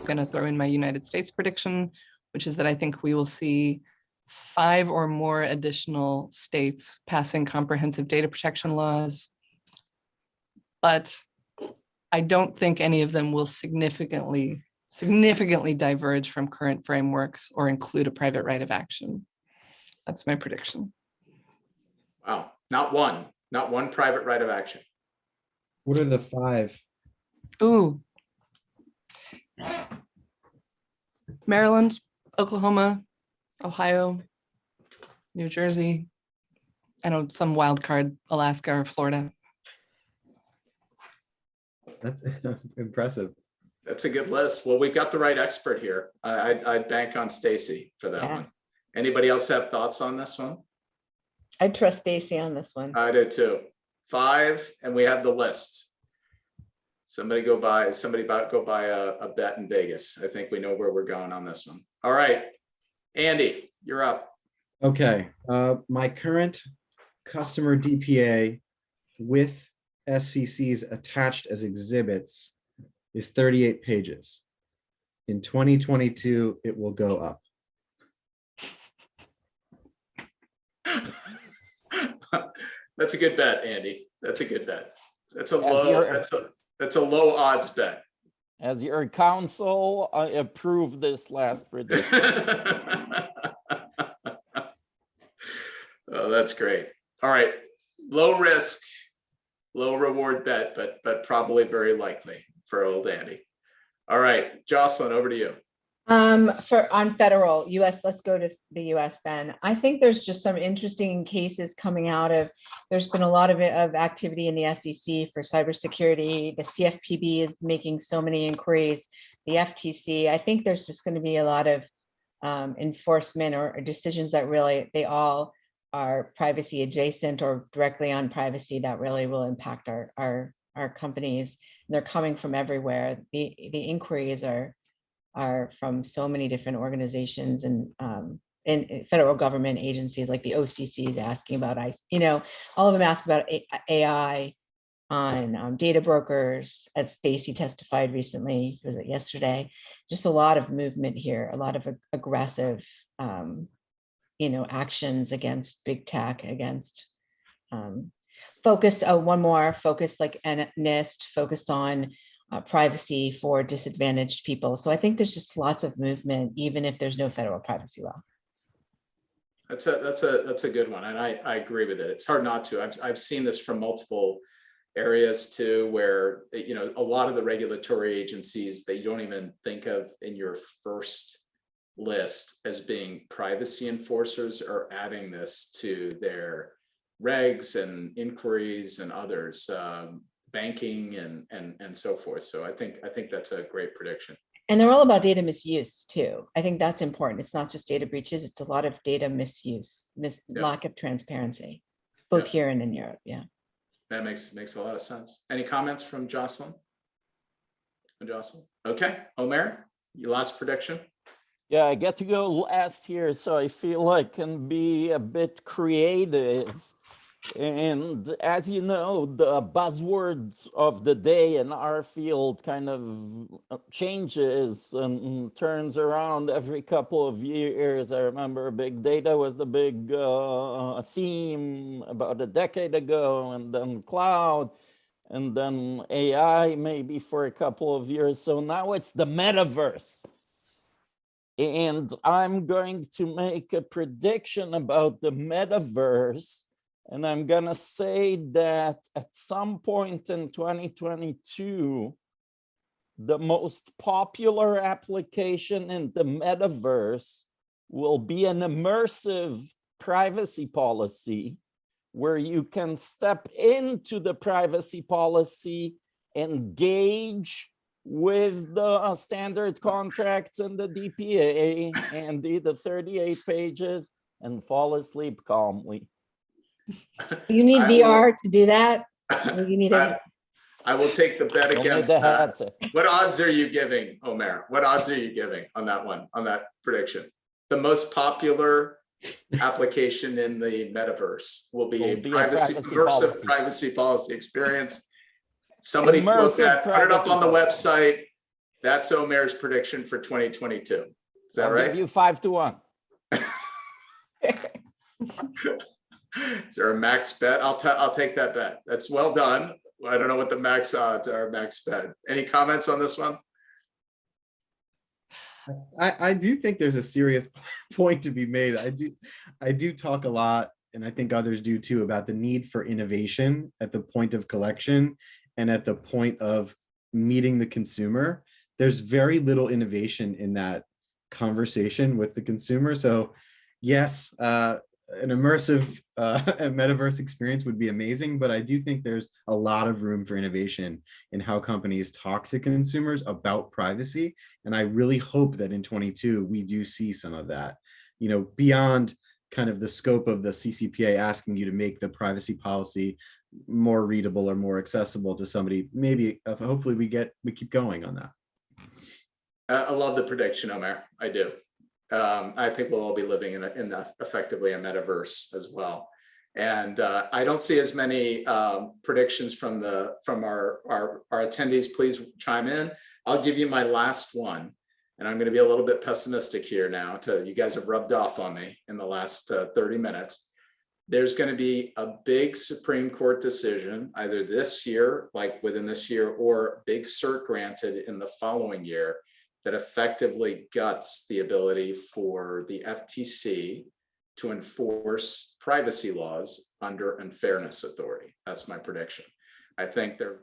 going to throw in my United States prediction, which is that I think we will see 5 or more additional states passing comprehensive data protection laws. But I don't think any of them will significantly diverge from current frameworks or include a private right of action. That's my prediction. Wow, not one private right of action. What are the 5? Ooh. Maryland, Oklahoma, Ohio, New Jersey. I know some wild card, Alaska or Florida. That's impressive. That's a good list. Well, we've got the right expert here. I'd bank on Stacey for that one. Anybody else have thoughts on this one? I trust Stacey on this one. I did too. 5, and we have the list. Somebody go buy a bet in Vegas. I think we know where we're going on this one. All right, Andy, you're up. Okay, my current customer DPA with SCCs attached as exhibits is 38 pages. In 2022, it will go up. That's a good bet, Andy. That's a good bet. That's a low odds bet. As your counsel, I approve this last prediction. Oh, that's great. All right, low risk, low reward bet, but probably very likely for old Andy. All right, Jocelyn, over to you. On federal US, let's go to the US then. I think there's just some interesting cases coming out of, there's been a lot of activity in the SEC for cybersecurity. The CFPB is making so many inquiries, the FTC. I think there's just going to be a lot of enforcement or decisions that really, they all are privacy adjacent or directly on privacy that really will impact our companies. And they're coming from everywhere. The inquiries are from so many different organizations and federal government agencies, like the OCC is asking about all of them ask about AI on data brokers, as Stacey testified recently, was it yesterday? Just a lot of movement here, a lot of aggressive actions against big tech, against focused, one more focused like NIST, focused on privacy for disadvantaged people. So I think there's just lots of movement, even if there's no federal privacy law. That's a good one, and I agree with it. It's hard not to. I've seen this from multiple areas too, where a lot of the regulatory agencies that you don't even think of in your first list as being privacy enforcers are adding this to their regs and inquiries and others. Banking and so forth. So I think that's a great prediction. And they're all about data misuse too. I think that's important. It's not just data breaches, it's a lot of data misuse, lack of transparency, both here and in Europe. Yeah. That makes a lot of sense. Any comments from Jocelyn? Okay, Omer, your last prediction. Yeah, I get to go last here, so I feel I can be a bit creative. And as you know, the buzzwords of the day in our field kind of changes and turns around every couple of years. I remember big data was the big theme about a decade ago, and then cloud, and then AI maybe for a couple of years. So now it's the metaverse. And I'm going to make a prediction about the metaverse. And I'm going to say that at some point in 2022, the most popular application in the metaverse will be an immersive privacy policy where you can step into the privacy policy, engage with the standard contracts and the DPA and the 38 pages and fall asleep calmly. You need VR to do that? You need I will take the bet against that. What odds are you giving, Omer? What odds are you giving on that one, on that prediction? The most popular application in the metaverse will be a immersive privacy policy experience. Somebody quote that, put it up on the website. that's Omer's prediction for 2022. Is that I'll right? give you 5-1. Is there a max bet? I'll take that bet. That's well done. I don't know what the max odds are, max bet. Any comments on this one? I do think there's a serious point to be made. I do talk a lot, and I think others do too, about the need for innovation at the point of collection and at the point of meeting the consumer. There's very little innovation in that conversation with the consumer. So yes, an immersive metaverse experience would be amazing, but I do think there's a lot of room for innovation in how companies talk to consumers about privacy. And I really hope that in 22, we do see some of that, you know, beyond kind of the scope of the CCPA asking you to make the privacy policy more readable or more accessible to somebody. Maybe, hopefully we keep going on that. I love the prediction, Omer. I do. I think we'll all be living in effectively a metaverse as well. And I don't see as many predictions from our attendees. Please chime in. I'll give you my last one. And I'm going to be a little bit pessimistic here now. You guys have rubbed off on me in the last 30 minutes. There's going to be a big Supreme Court decision either this year, like within this year, or big cert granted in the following year that effectively guts the ability for the FTC to enforce privacy laws under unfairness authority. That's my prediction. I think they're